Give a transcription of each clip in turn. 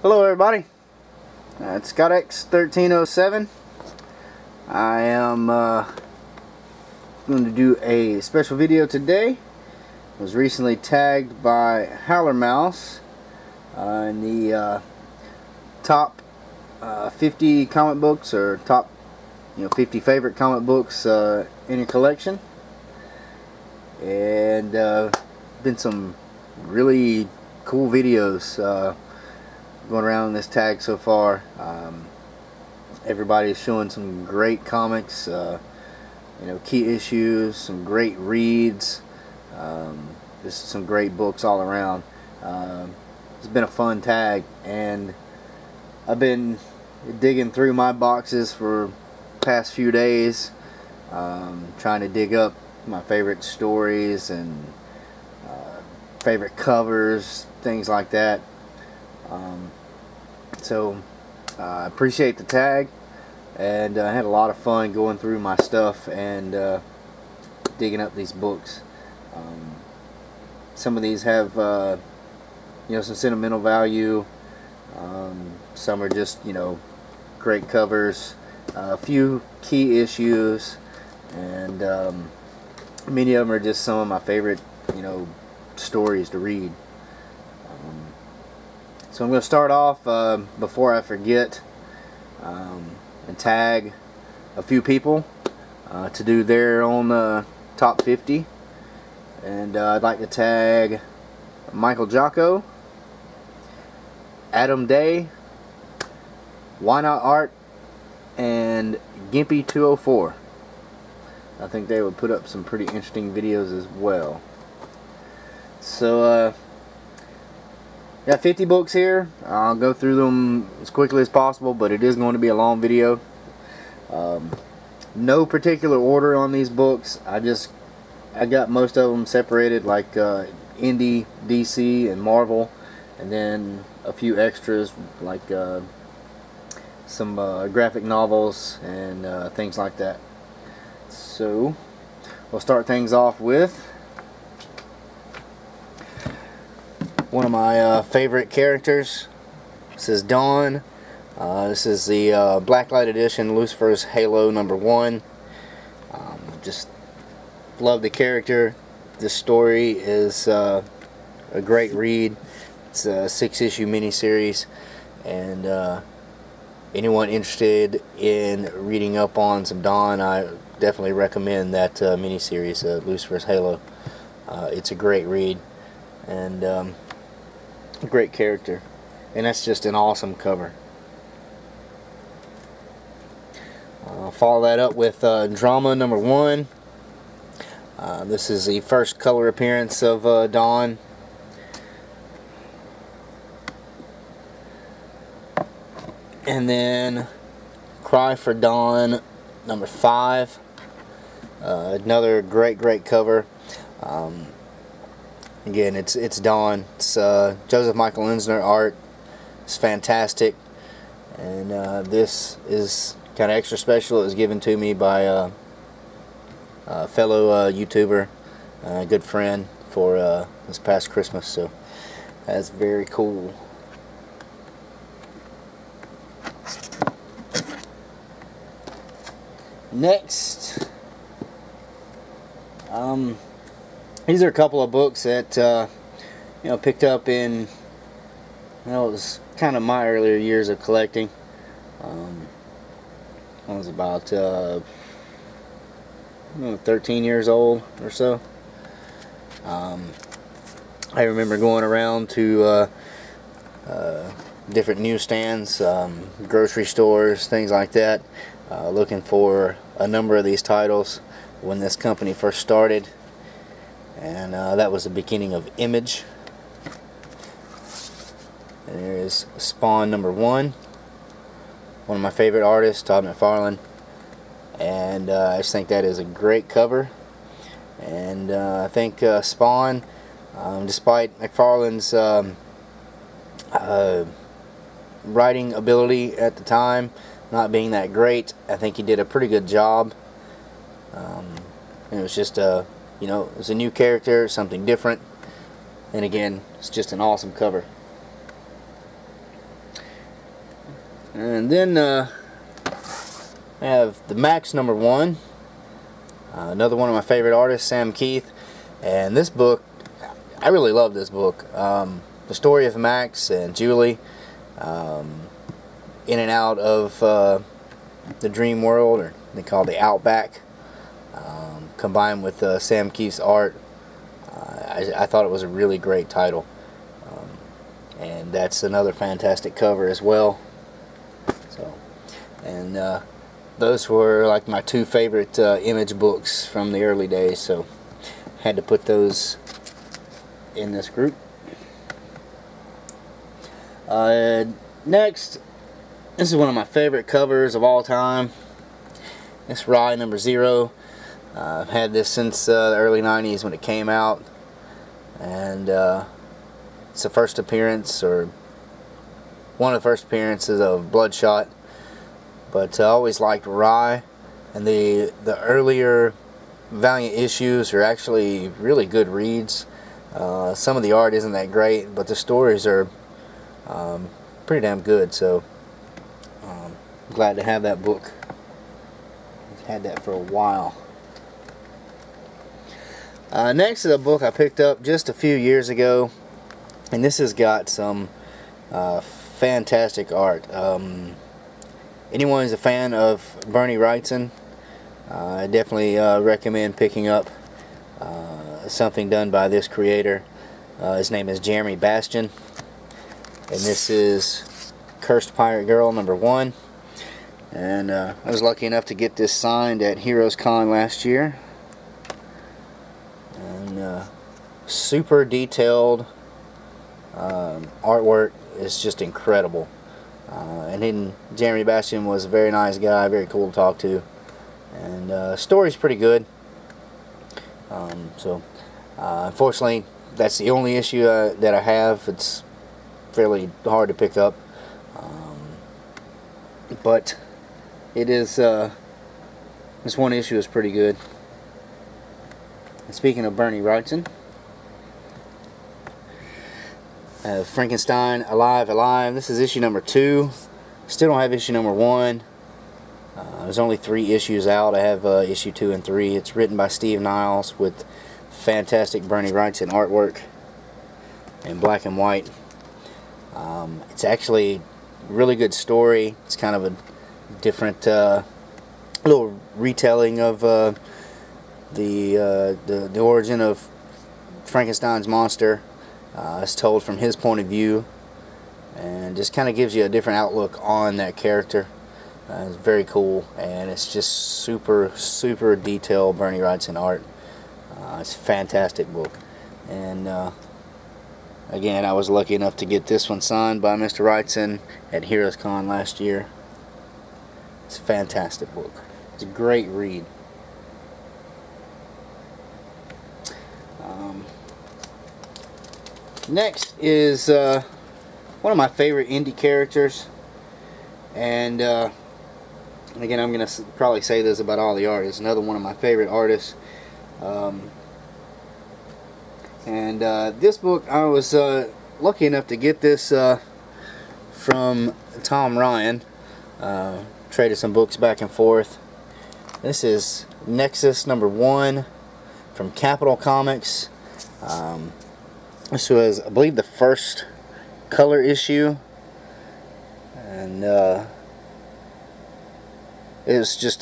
Hello everybody, it's ScottX1307. I am going to do a special video today. I was recently tagged by Howler Mouse in the top 50 comic books, or top 50 favorite comic books in your collection, and been some really cool videos going around this tag so far. Everybody's showing some great comics, key issues, some great reads, just some great books all around. It's been a fun tag, and I've been digging through my boxes for the past few days, trying to dig up my favorite stories and favorite covers, things like that. So I appreciate the tag, and I had a lot of fun going through my stuff and digging up these books. Some of these have some sentimental value. Some are just great covers, a few key issues, and many of them are just some of my favorite stories to read. So I'm going to start off, before I forget, and tag a few people to do their own top 50. And I'd like to tag Michael Jocko, Adam Day, Ynotart, and Gimpy204. I think they would put up some pretty interesting videos as well. So got 50 books here. I'll go through them as quickly as possible, but it is going to be a long video. No particular order on these books. I got most of them separated, like Indie, DC, and Marvel, and then a few extras like some graphic novels and things like that. So we'll start things off with one of my favorite characters. This is Dawn. This is the Blacklight edition, Lucifer's Halo #1. Just love the character. This story is a great read. It's a 6-issue miniseries, and anyone interested in reading up on some Dawn, I definitely recommend that miniseries, Lucifer's Halo. It's a great read, and great character, and that's just an awesome cover. I'll follow that up with Drama #1. This is the first color appearance of Dawn. And then Cry for Dawn #5. Another great cover. Again, it's Dawn. It's Joseph Michael Ensner art. It's fantastic, and this is kind of extra special. It was given to me by a fellow YouTuber, a good friend, for this past Christmas. So that's very cool. Next, these are a couple of books that picked up in, it was kind of my earlier years of collecting. I was about 13 years old or so. I remember going around to different newsstands, grocery stores, things like that, looking for a number of these titles when this company first started. And that was the beginning of Image. And there's Spawn #1, one of my favorite artists, Todd McFarlane, and I just think that is a great cover. And I think Spawn, despite McFarlane's writing ability at the time not being that great, I think he did a pretty good job. It was just it was a new character, something different, and again, it's just an awesome cover. And then I have the Max #1, another one of my favorite artists, Sam Keith. And this book, I really love this book. The story of Max and Julie in and out of the dream world, or they call it the Outback, combined with Sam Keith's art. I thought it was a really great title. And that's another fantastic cover as well. So, and those were like my two favorite Image books from the early days, so had to put those in this group. Next, this is one of my favorite covers of all time. It's Rye #0. I've had this since the early 90s when it came out, and it's the first appearance, or one of the first appearances of Bloodshot. But I always liked Rye, and the earlier Valiant issues are actually really good reads. Some of the art isn't that great, but the stories are pretty damn good, so glad to have that book. I've had that for a while. Next is a book I picked up just a few years ago, and this has got some fantastic art. Anyone who's a fan of Bernie Wrightson, I definitely recommend picking up something done by this creator. His name is Jeremy Bastian, and this is Cursed Pirate Girl #1. And I was lucky enough to get this signed at Heroes Con last year. And super detailed artwork is just incredible. And then Jeremy Bastian was a very nice guy, very cool to talk to. And story's pretty good. Unfortunately, that's the only issue that I have. It's fairly hard to pick up. But it is, this one issue is pretty good. And speaking of Bernie Wrightson, Frankenstein Alive Alive. This is issue #2. Still don't have issue #1. There's only 3 issues out. I have issue 2 and 3. It's written by Steve Niles with fantastic Bernie Wrightson artwork in black and white. It's actually a really good story. It's kind of a different little retelling of the origin of Frankenstein's monster. It's told from his point of view, and just kind of gives you a different outlook on that character. It's very cool, and it's just super detailed Bernie Wrightson art. It's a fantastic book. And again, I was lucky enough to get this one signed by Mr. Wrightson at Heroes Con last year. It's a fantastic book. It's a great read. Next is one of my favorite indie characters, and again, I'm going to probably say this about all the artists. Another one of my favorite artists. This book, I was lucky enough to get this from Tom Ryan. Traded some books back and forth. This is Nexus #1 from Capital Comics. This was, I believe, the first color issue, and it was just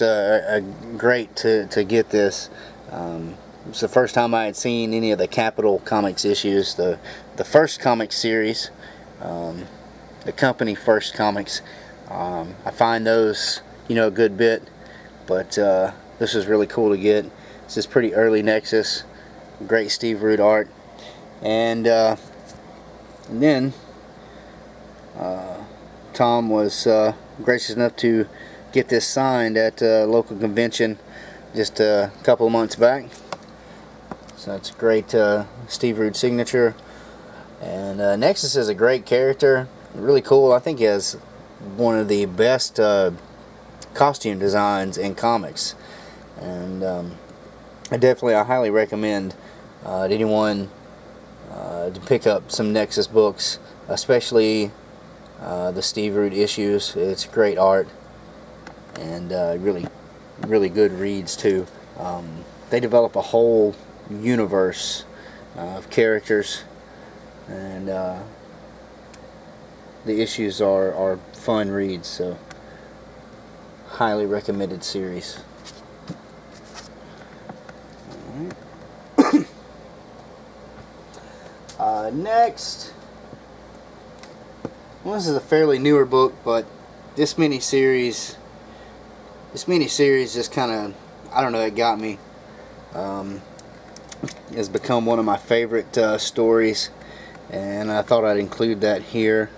great to get this. It's the first time I had seen any of the Capital Comics issues, the first comic series, the company first comics. I find those, a good bit, but this is really cool to get. This is pretty early Nexus, great Steve Root art. And then Tom was gracious enough to get this signed at a local convention just a couple of months back. So that's a great Steve Root signature. And Nexus is a great character, really cool. I think he has one of the best costume designs in comics. And I highly recommend to anyone to pick up some Nexus books, especially the Steve Root issues. It's great art, and really good reads too. They develop a whole universe of characters, and the issues are fun reads, so highly recommended series. Next, well, this is a fairly newer book, but this mini-series just kind of, I don't know, it got me. It's become one of my favorite stories, and I thought I'd include that here.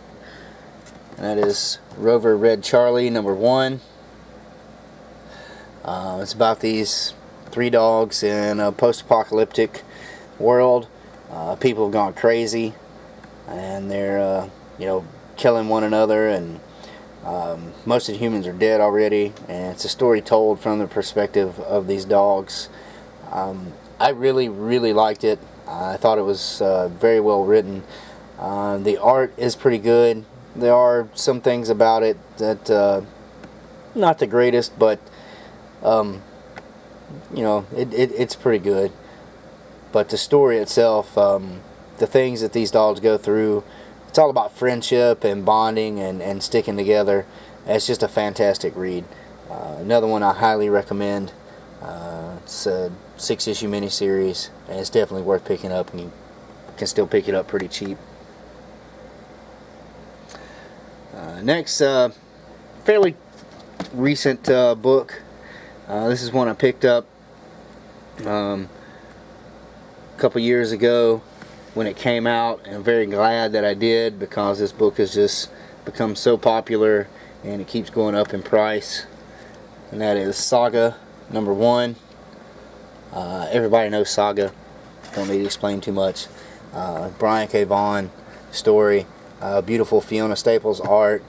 And that is Rover Red Charlie #1. It's about these 3 dogs in a post-apocalyptic world. People have gone crazy, and they're you know, killing one another, and most of the humans are dead already, and it's a story told from the perspective of these dogs. I really liked it. I thought it was very well written. The art is pretty good. There are some things about it that not the greatest, but you know, it's pretty good. But the story itself, the things that these dogs go through, it's all about friendship and bonding and sticking together. It's just a fantastic read. Another one I highly recommend. It's a 6-issue miniseries, and it's definitely worth picking up, and you can still pick it up pretty cheap. Next, fairly recent book. This is one I picked up a couple years ago when it came out, and I'm very glad that I did, because this book has just become so popular and it keeps going up in price. And that is Saga #1. Everybody knows Saga, don't need to explain too much. Brian K. Vaughan story, beautiful Fiona Staples art.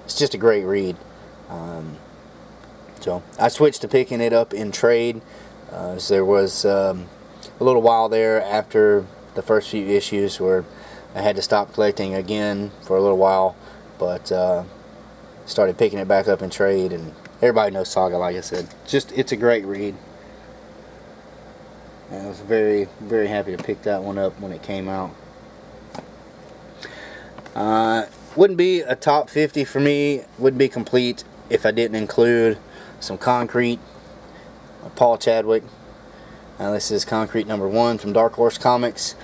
It's just a great read. So I switched to picking it up in trade. So there was a little while there after the first few issues where I had to stop collecting again for a little while, but started picking it back up in trade, and everybody knows Saga, like I said. It's a great read. And I was very happy to pick that one up when it came out. Wouldn't be a top 50 for me, wouldn't be complete if I didn't include some Concrete, Paul Chadwick. This is Concrete #1 from Dark Horse Comics.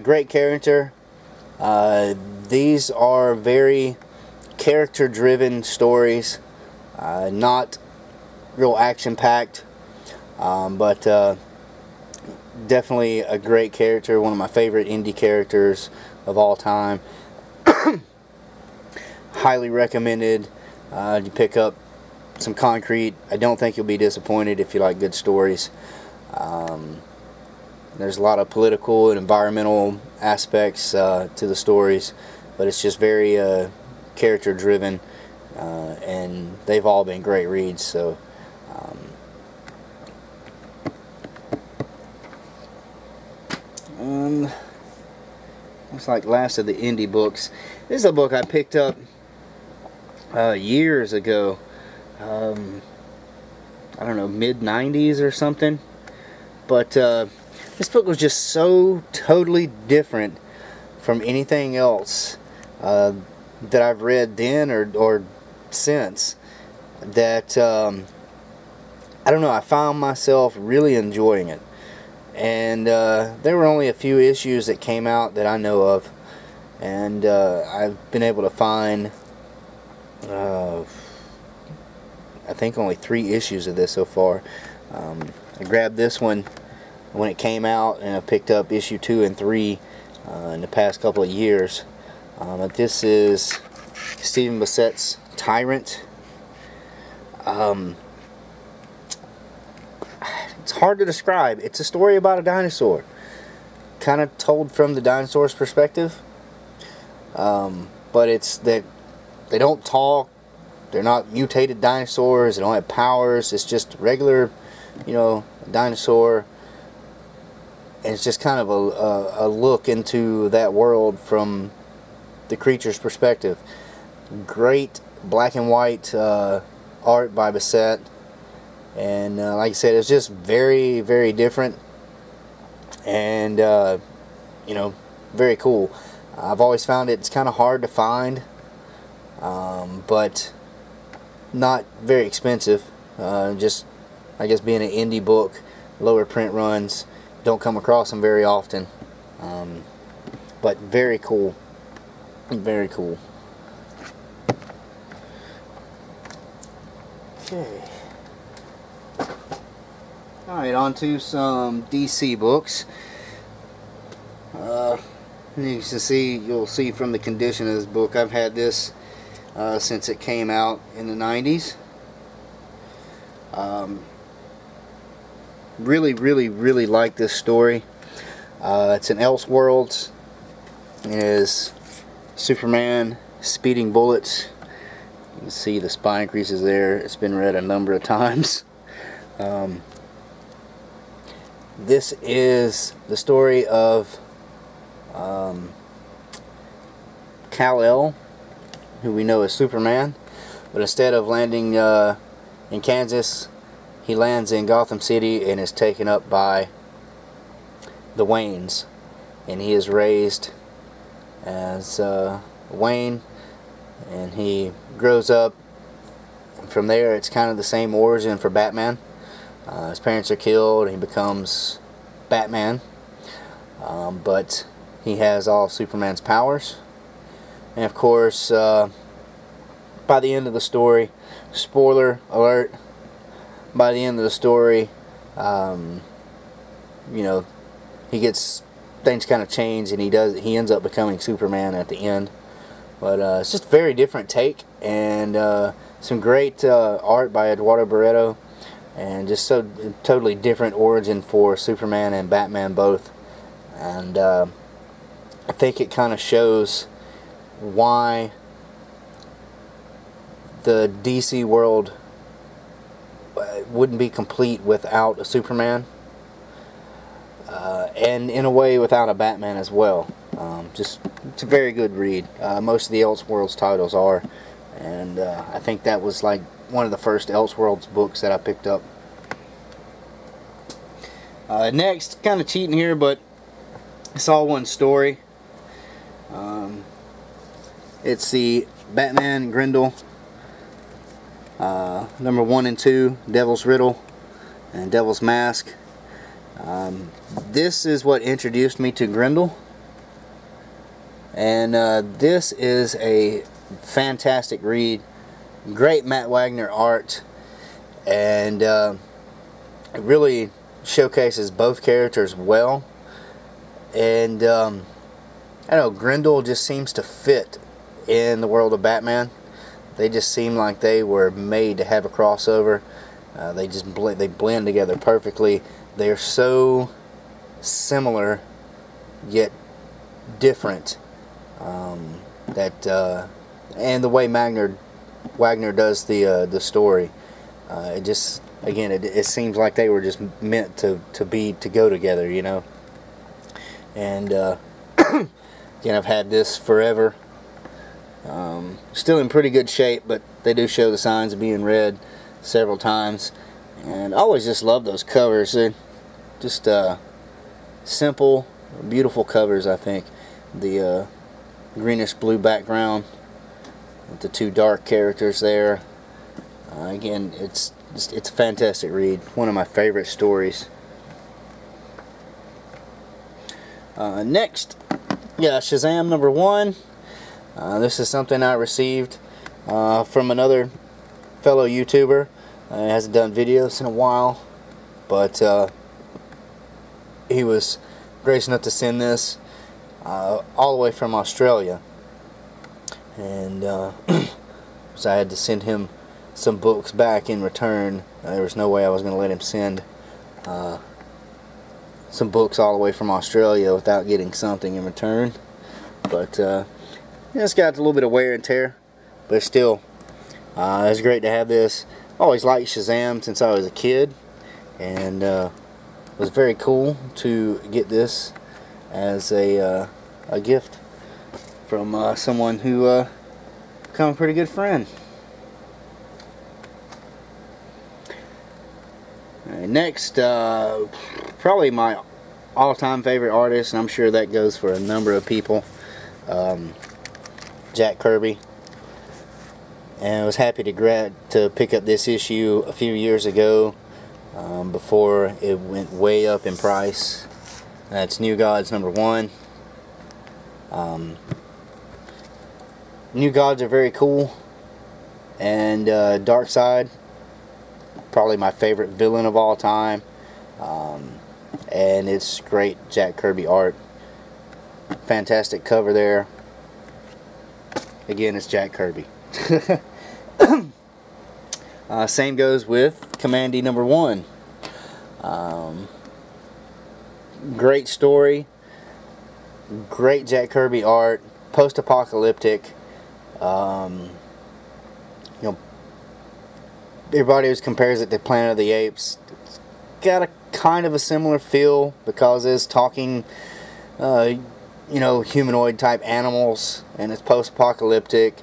Great character. These are very character-driven stories, not real action-packed, but definitely a great character, one of my favorite indie characters of all time. Highly recommended. You pick up some Concrete. I don't think you'll be disappointed if you like good stories. There's a lot of political and environmental aspects to the stories, but it's just very character driven, and they've all been great reads. So looks like last of the indie books. This is a book I picked up years ago. I don't know, mid-90s or something. But this book was just so totally different from anything else that I've read then or since, that I don't know, I found myself really enjoying it. And there were only a few issues that came out that I know of, and I've been able to find I think only 3 issues of this so far. I grabbed this one when it came out, and I picked up issue 2 and 3 in the past couple of years. But this is Stephen Bissett's Tyrant. It's hard to describe. It's a story about a dinosaur, kind of told from the dinosaur's perspective. But it's that they don't talk. They're not mutated dinosaurs. They don't have powers. It's just regular, you know, dinosaur. And it's just kind of a look into that world from the creature's perspective. Great black and white art by Bissett, and like I said, it's just very, very different, and you know, very cool. I've always found it's kind of hard to find, but not very expensive. Just, I guess, being an indie book, lower print runs, don't come across them very often, but very cool, very cool. Okay. Alright, on to some DC books. You can see, you'll see from the condition of this book, I've had this since it came out in the 90s. Really like this story. It's an Elseworlds. It is Superman speeding bullets. You can see the spine creases there. It's been read a number of times. This is the story of Kal-El, who we know as Superman, but instead of landing in Kansas, he lands in Gotham City and is taken up by the Waynes, and he is raised as Wayne, and he grows up. From there, it's kind of the same origin for Batman. His parents are killed, and he becomes Batman, but he has all of Superman's powers. And of course, by the end of the story, spoiler alert, by the end of the story, you know, things kind of change, and he ends up becoming Superman at the end. But it's just a very different take, and some great art by Eduardo Barreto, and just so totally different origin for Superman and Batman both. And I think it kind of shows why the DC world wouldn't be complete without a Superman, and in a way without a Batman as well. Just, it's a very good read. Most of the Elseworlds titles are, and I think that was like one of the first Elseworlds books that I picked up. Next, kind of cheating here, but it's all one story. It's the Batman Grendel, number 1 and 2, Devil's Riddle and Devil's Mask. This is what introduced me to Grendel, and this is a fantastic read. Great Matt Wagner art, and it really showcases both characters well. And I don't know, Grendel just seems to fit in the world of Batman. They just seem like they were made to have a crossover. They blend together perfectly. They are so similar yet different, and the way Wagner does the story, it just, again, it seems like they were just meant to go together, you know. And again, I've had this forever. Still in pretty good shape, but they do show the signs of being read several times. And I always just love those covers. They're just simple, beautiful covers, I think. The greenish blue background with the two dark characters there. Again, it's a fantastic read. One of my favorite stories. Next, yeah, Shazam number 1. This is something I received from another fellow YouTuber. He hasn't done videos in a while, but he was gracious enough to send this all the way from Australia, and so I had to send him some books back in return. There was no way I was going to let him send some books all the way from Australia without getting something in return. But it's got a little bit of wear and tear, but still, it's great to have this. I always liked Shazam since I was a kid, and it was very cool to get this as a gift from someone who become a pretty good friend. Alright, next, probably my all-time favorite artist, and I'm sure that goes for a number of people, Jack Kirby. And I was happy to pick up this issue a few years ago, before it went way up in price. That's New Gods #1. New Gods are very cool, and Darkseid, probably my favorite villain of all time, and it's great Jack Kirby art. Fantastic cover there. Again, it's Jack Kirby. Same goes with Commandy #1. Great story, great Jack Kirby art, post-apocalyptic. You know, everybody always compares it to Planet of the Apes. It's got a kind of a similar feel because it's talking, you know, humanoid type animals, and it's post-apocalyptic,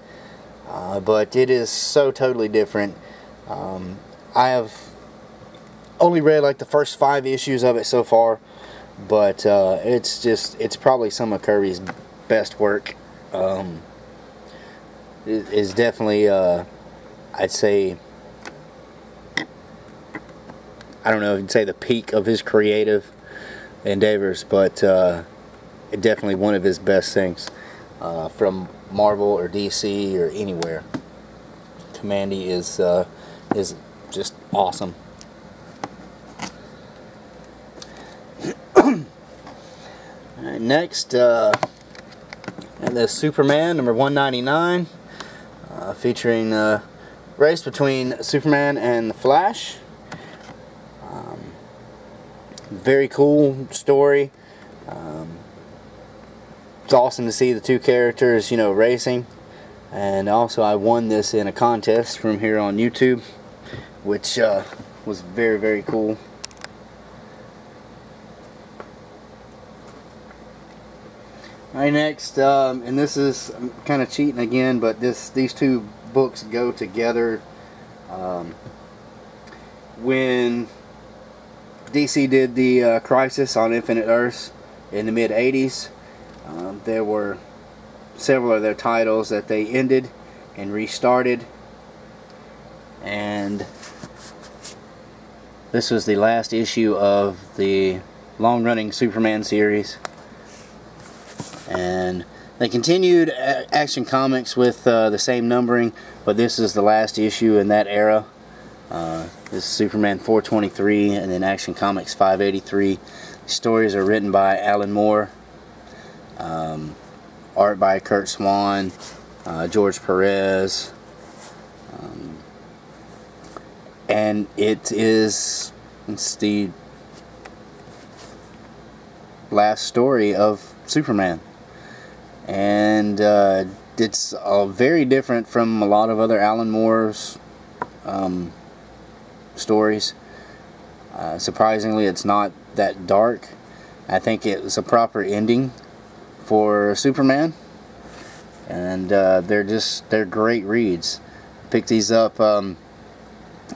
but it is so totally different. I have only read like the first 5 issues of it so far, but it's probably some of Kirby's best work. It is definitely, I'd say, I don't know if you'd say the peak of his creative endeavors, but it's definitely one of his best things, from Marvel or DC or anywhere. Commandy is just awesome. Alright, next, the Superman #199, featuring a race between Superman and the Flash. Very cool story. It's awesome to see the two characters, you know, racing. And also, I won this in a contest from here on YouTube, which was very, very cool. Alright, next, and this is kind of cheating again, but these two books go together. When DC did the Crisis on Infinite Earths in the mid-80s, there were several of their titles that they ended and restarted, and this was the last issue of the long-running Superman series. And they continued Action Comics with the same numbering, but this is the last issue in that era. This is Superman 423, and then Action Comics 583. The stories are written by Alan Moore, art by Kurt Swan, George Perez, and it's the last story of Superman. And it's very different from a lot of other Alan Moore's stories. Surprisingly, it's not that dark. I think it was a proper ending for Superman, and they're great reads. Picked these up, both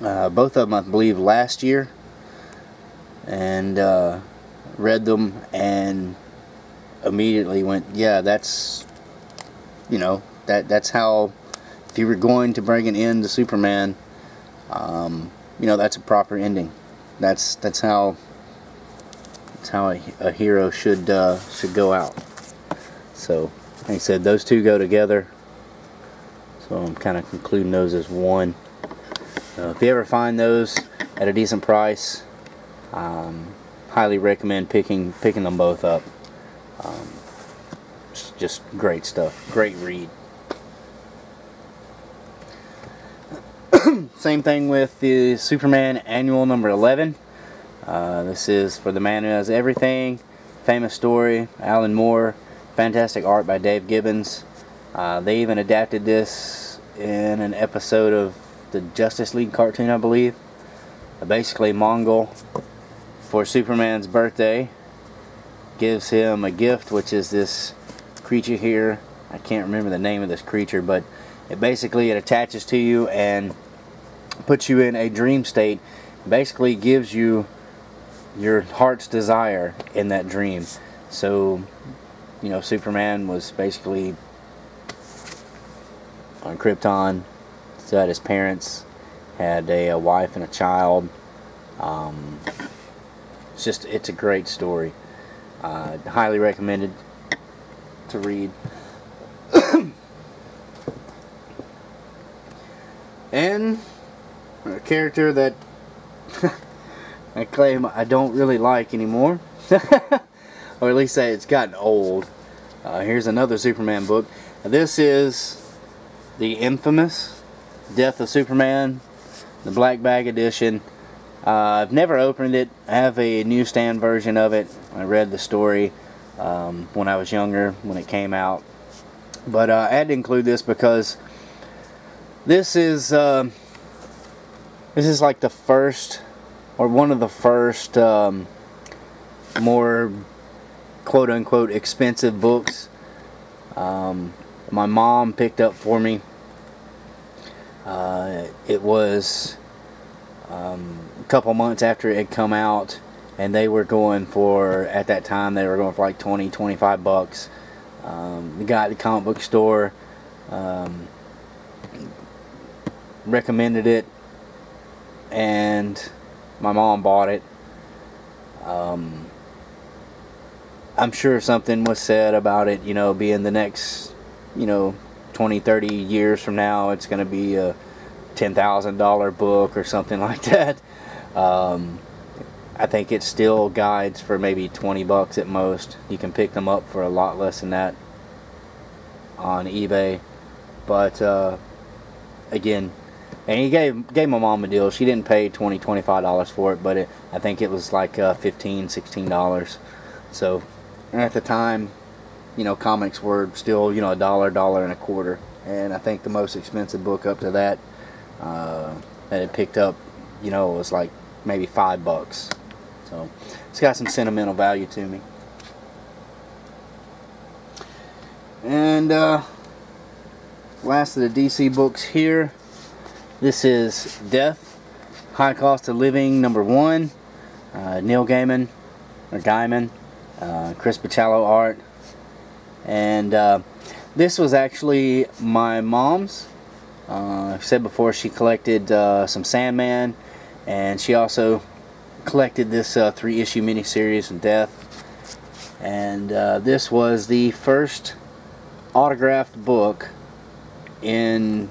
of them I believe last year, and read them and immediately went, yeah, that's, you know, that's how, if you were going to bring an end to Superman, you know, that's a proper ending. That's how a hero should go out. So, like I said, those two go together. So I'm kind of concluding those as one. If you ever find those at a decent price, highly recommend picking them both up. Just great stuff. Great read. Same thing with the Superman Annual #11. This is for the man who has everything. Famous story. Alan Moore. Fantastic art by Dave Gibbons. They even adapted this in an episode of the Justice League cartoon, I believe. Basically, Mongol, for Superman's birthday, gives him a gift, which is this creature here, I can't remember the name of this creature, but it basically attaches to you and puts you in a dream state. Basically gives you your heart's desire in that dream. So, you know, Superman was basically on Krypton. So had his parents, had a wife and a child. It's a great story. Highly recommended to read. And a character that I claim I don't really like anymore, or at least say it's gotten old. Here's another Superman book. This is the infamous Death of Superman, the Black Bag edition. I've never opened it. I have a newsstand version of it. I read the story when I was younger, when it came out. But I had to include this because this is like the first, or one of the first, more quote-unquote expensive books my mom picked up for me. It was a couple months after it had come out, and they were going for, at that time, they were going for like 20, 25 bucks. The guy at the comic book store recommended it, and my mom bought it. I'm sure something was said about it, you know, being the next, you know, 20, 30 years from now, it's going to be a $10,000 book or something like that. I think it still guides for maybe 20 bucks at most. You can pick them up for a lot less than that on eBay. But again, and he gave my mom a deal. She didn't pay $20, $25 for it, but I think it was like $15, $16. So at the time, you know, comics were still, you know, $1, $1.25. And I think the most expensive book up to that that it picked up, you know, was like maybe $5. So it's got some sentimental value to me. And last of the DC books here. This is Death, High Cost of Living #1. Neil Gaiman, or Gaiman, Chris Bachalo art. And this was actually my mom's. I've said before, she collected some Sandman, and she also collected this 3-issue miniseries of Death. And this was the first autographed book in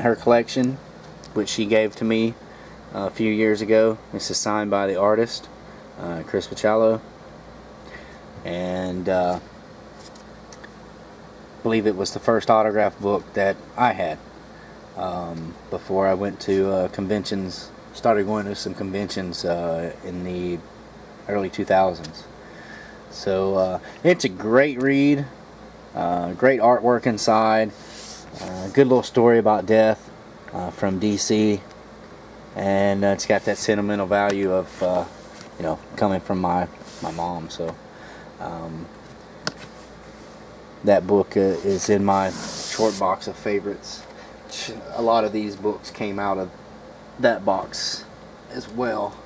her collection, which she gave to me a few years ago. This is signed by the artist, Chris Bachalo. And I believe it was the first autographed book that I had before I went to conventions, started going to some conventions in the early 2000s. So it's a great read, great artwork inside, good little story about death from DC, and it's got that sentimental value of you know, coming from my mom. So that book is in my short box of favorites. A lot of these books came out of that box as well.